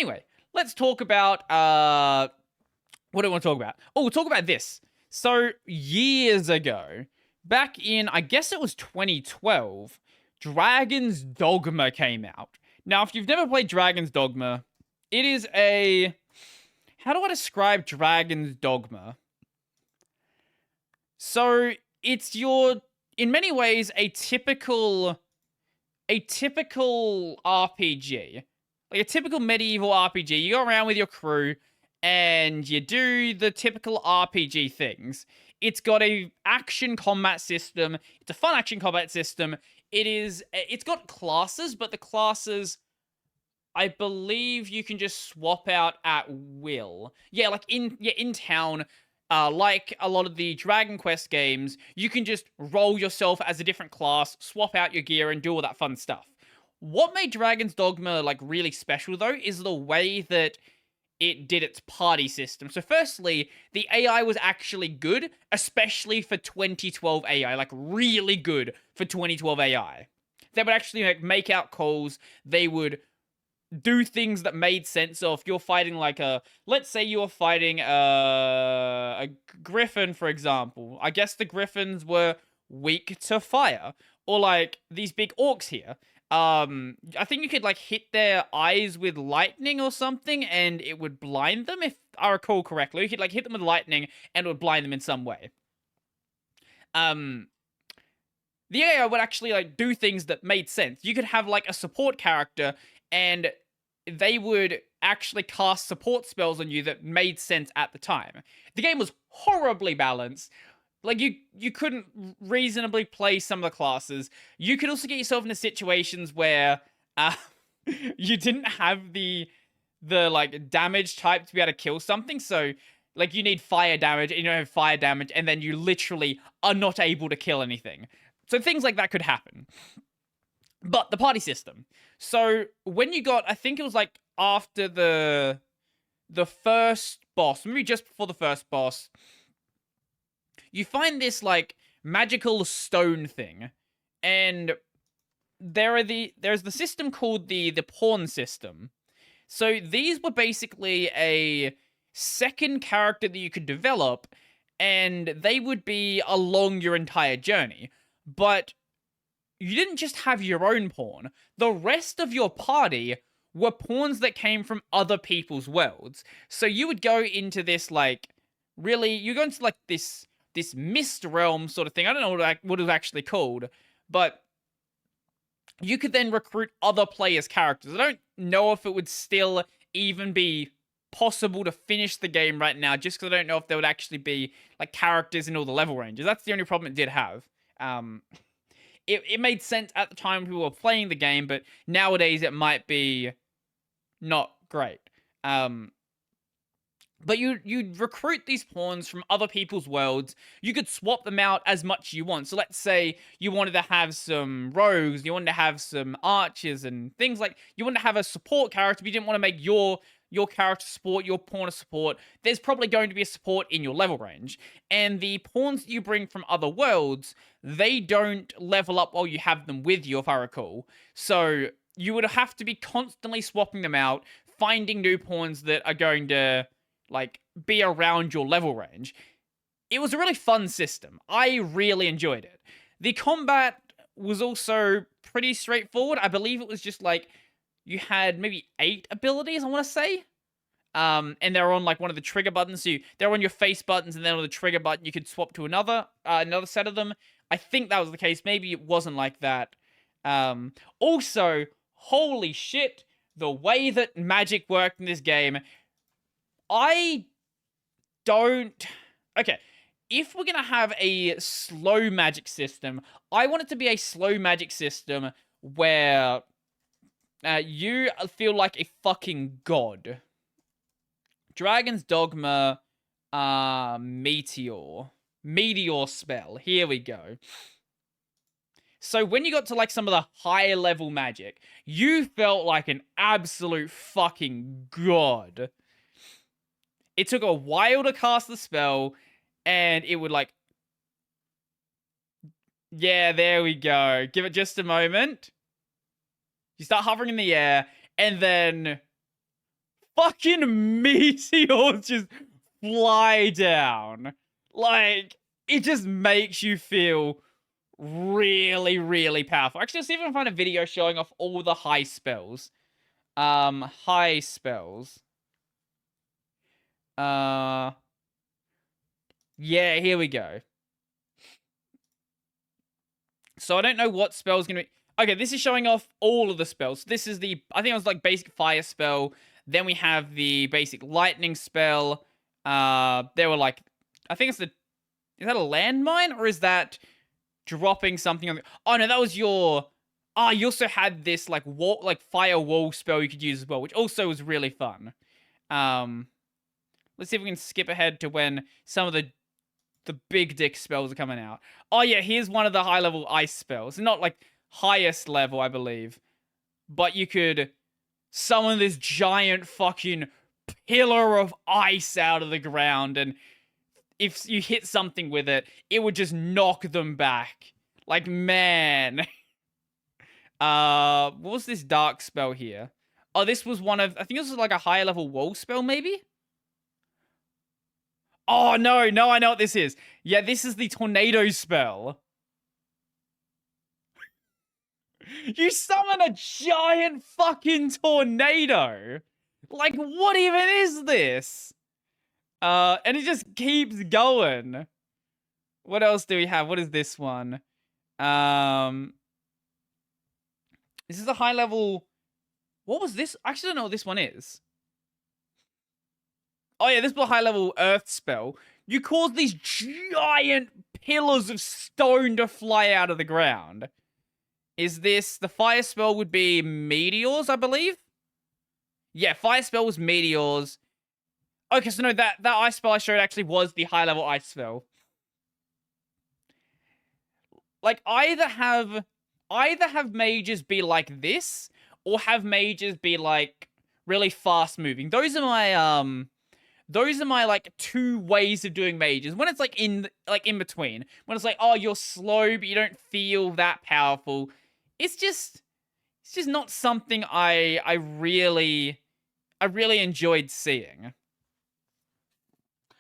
anyway, let's talk about what do I want to talk about? Oh, we'll talk about this. So years ago, back in I guess it was 2012, Dragon's Dogma came out. Now, if you've never played Dragon's Dogma, it is a how do I describe Dragon's Dogma? So it's in many ways a typical RPG. Like a typical medieval RPG. You go around with your crew and you do the typical RPG things. It's got a action combat system. It's a fun action combat system. It's got classes, but the classes, I believe you can just swap out at will. Yeah, like in town, like a lot of the Dragon Quest games, you can just roll yourself as a different class, swap out your gear, and do all that fun stuff. What made Dragon's Dogma like really special though is the way that it did its party system. So firstly, the AI was actually good, especially for 2012 AI, like really good for 2012 AI. They would actually like make out calls. They would do things that made sense. So if you're fighting like let's say you're fighting a griffin, for example. I guess the griffins were weak to fire. Or like these big orcs here. I think you could like hit their eyes with lightning or something and it would blind them, if I recall correctly. You could like hit them with lightning and it would blind them in some way. The AI would actually like do things that made sense. You could have like a support character and they would actually cast support spells on you that made sense at the time. The game was horribly balanced. Like, you couldn't reasonably play some of the classes. You could also get yourself into situations where you didn't have the like, damage type to be able to kill something. So, like, you need fire damage, and you don't have fire damage, and then you literally are not able to kill anything. So things like that could happen. But the party system. So, when you got, I think it was, like, after the first boss, maybe just before the first boss, you find this, like, magical stone thing, and there's the system called the pawn system. So these were basically a second character that you could develop, and they would be along your entire journey. But you didn't just have your own pawn. The rest of your party were pawns that came from other people's worlds. So you would go into this, like, you go into, like, this mist realm sort of thing. I don't know what it was actually called, but you could then recruit other players' characters. I don't know if it would still even be possible to finish the game right now, just because I don't know if there would actually be like characters in all the level ranges. That's the only problem it did have. It made sense at the time we were playing the game, but nowadays it might be not great. But you'd recruit these pawns from other people's worlds. You could swap them out as much as you want. So let's say you wanted to have some rogues, you wanted to have some archers and things like, you wanted to have a support character, but you didn't want to make your character support, your pawn a support. There's probably going to be a support in your level range. And the pawns that you bring from other worlds, they don't level up while you have them with you, if I recall. So you would have to be constantly swapping them out, finding new pawns that are going to like be around your level range. It was a really fun system. I really enjoyed it. The combat was also pretty straightforward. I believe it was just like you had maybe 8 abilities, I want to say. And they're on like one of the trigger buttons. So they're on your face buttons, and then on the trigger button you could swap to another set of them. I think that was the case. Maybe it wasn't like that. Also, holy shit, the way that magic worked in this game. Okay, if we're gonna have a slow magic system, I want it to be a slow magic system where you feel like a fucking god. Dragon's Dogma, Meteor spell. Here we go. So when you got to like some of the higher level magic, you felt like an absolute fucking god. It took a while to cast the spell, and it would like... Yeah, there we go. Give it just a moment. You start hovering in the air, and then fucking meteors just fly down. Like, it just makes you feel really, really powerful. Actually, let's see if I can find a video showing off all the high spells. High spells. Yeah, here we go. So I don't know what spell's gonna be. Okay, this is showing off all of the spells. This is the, I think it was like basic fire spell. Then we have the basic lightning spell. There were like, I think it's the, is that a landmine or is that dropping something on the, oh no, that was your, you also had this like wall, like fire wall spell you could use as well, which also was really fun. Let's see if we can skip ahead to when some of the big dick spells are coming out. Oh yeah, here's one of the high level ice spells. Not like highest level, I believe. But you could summon this giant fucking pillar of ice out of the ground, and if you hit something with it, it would just knock them back. Like, man. What was this dark spell here? Oh, this was one of, I think this was like a higher level wall spell, maybe? Oh, no, I know what this is. Yeah, this is the tornado spell. You summon a giant fucking tornado. Like, what even is this? And it just keeps going. What else do we have? What is this one? This is a high level. What was this? I actually don't know what this one is. Oh yeah, this is a high level earth spell. You cause these giant pillars of stone to fly out of the ground. Is this, the fire spell would be meteors, I believe? Yeah, fire spell was meteors. Okay, so no, that ice spell I showed actually was the high level ice spell. Like, either have mages be like this, or have mages be like really fast moving. Those are my like two ways of doing mages. When it's like in between. When it's like, oh, you're slow, but you don't feel that powerful. It's just not something I really enjoyed seeing.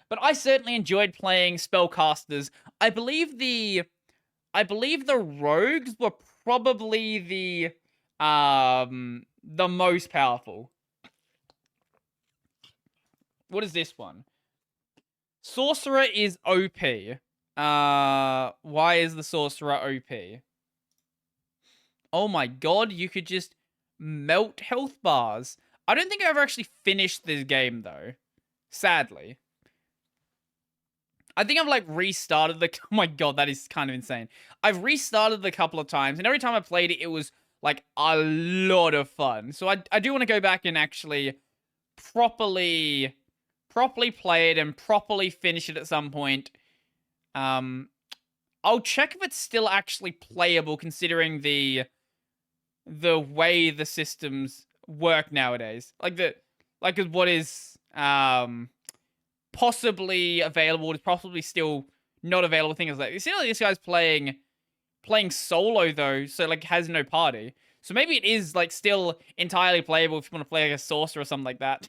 But I certainly enjoyed playing spellcasters. I believe the rogues were probably the most powerful. What is this one? Sorcerer is OP. Why is the sorcerer OP? Oh my god, you could just melt health bars. I don't think I ever actually finished this game though. Sadly. I think I've like restarted the, oh my god, that is kind of insane. I've restarted it a couple of times, and every time I played it, it was like a lot of fun. So I do want to go back and actually properly play it and properly finish it at some point. I'll check if it's still actually playable considering the way the systems work nowadays. Like what is possibly available is possibly still not available. Things like, you see, like this guy's playing solo though, so like has no party. So maybe it is like still entirely playable if you want to play like a sorcerer or something like that.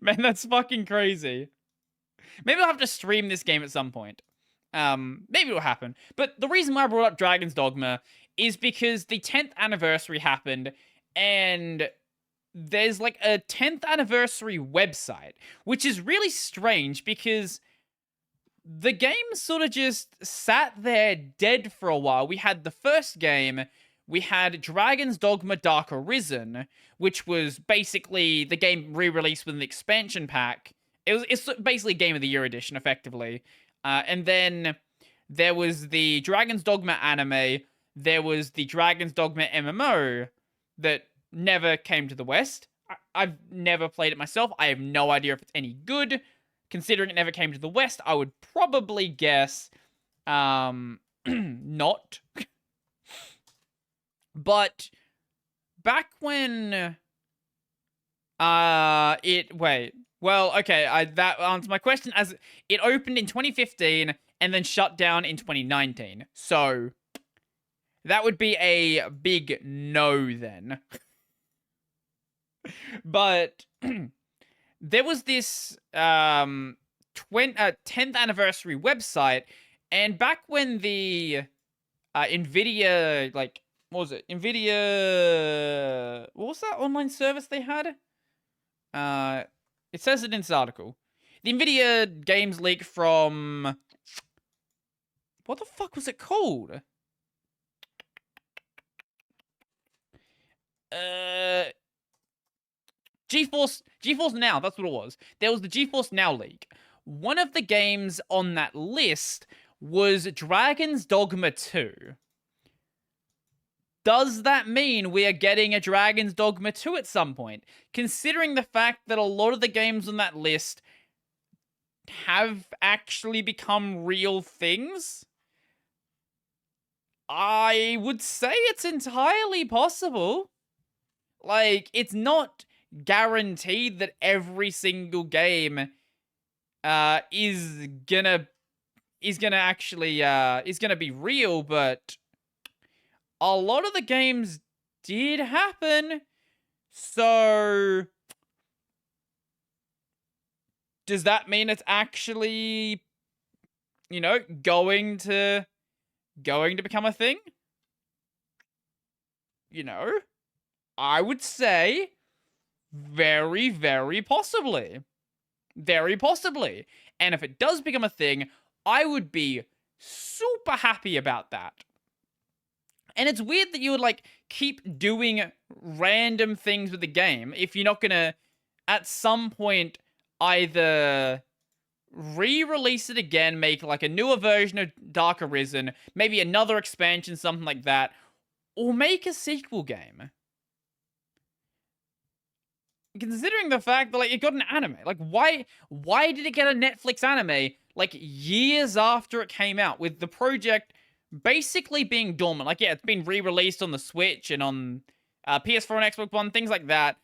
Man, that's fucking crazy. Maybe I'll have to stream this game at some point. Maybe it'll happen. But the reason why I brought up Dragon's Dogma is because the 10th anniversary happened, and there's like a 10th anniversary website, which is really strange because the game sort of just sat there dead for a while. We had the first game, we had Dragon's Dogma Dark Arisen, which was basically the game re-released with an expansion pack. It's basically Game of the Year edition, effectively. And then there was the Dragon's Dogma anime, there was the Dragon's Dogma MMO that never came to the West. I've never played it myself. I have no idea if it's any good. Considering it never came to the West, I would probably guess not. But back when well, okay, that answers my question, as it opened in 2015 and then shut down in 2019. So that would be a big no then. But there was this 10th anniversary website, and back when the Nvidia, like, what was it? Nvidia, what was that online service they had? It says it in this article. The Nvidia games leak from, what the fuck was it called? GeForce Now, that's what it was. There was the GeForce Now leak. One of the games on that list was Dragon's Dogma 2. Does that mean we are getting a Dragon's Dogma 2 at some point? Considering the fact that a lot of the games on that list have actually become real things? I would say it's entirely possible. Like, it's not guaranteed that every single game is gonna be real, but a lot of the games did happen. So does that mean it's actually, going to become a thing? I would say very, very possibly. Very possibly. And if it does become a thing, I would be super happy about that. And it's weird that you would, like, keep doing random things with the game if you're not gonna, at some point, either re-release it again, make, like, a newer version of Dark Arisen, maybe another expansion, something like that, or make a sequel game. Considering the fact that, like, it got an anime. Like, why did it get a Netflix anime, like, years after it came out, with the project basically being dormant? Like, yeah, it's been re-released on the Switch and on PS4 and Xbox One, things like that.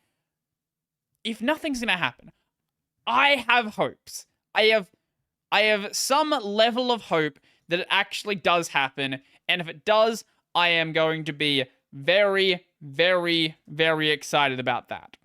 If nothing's gonna happen, I have hopes. I have some level of hope that it actually does happen, and if it does, I am going to be very, very, very excited about that.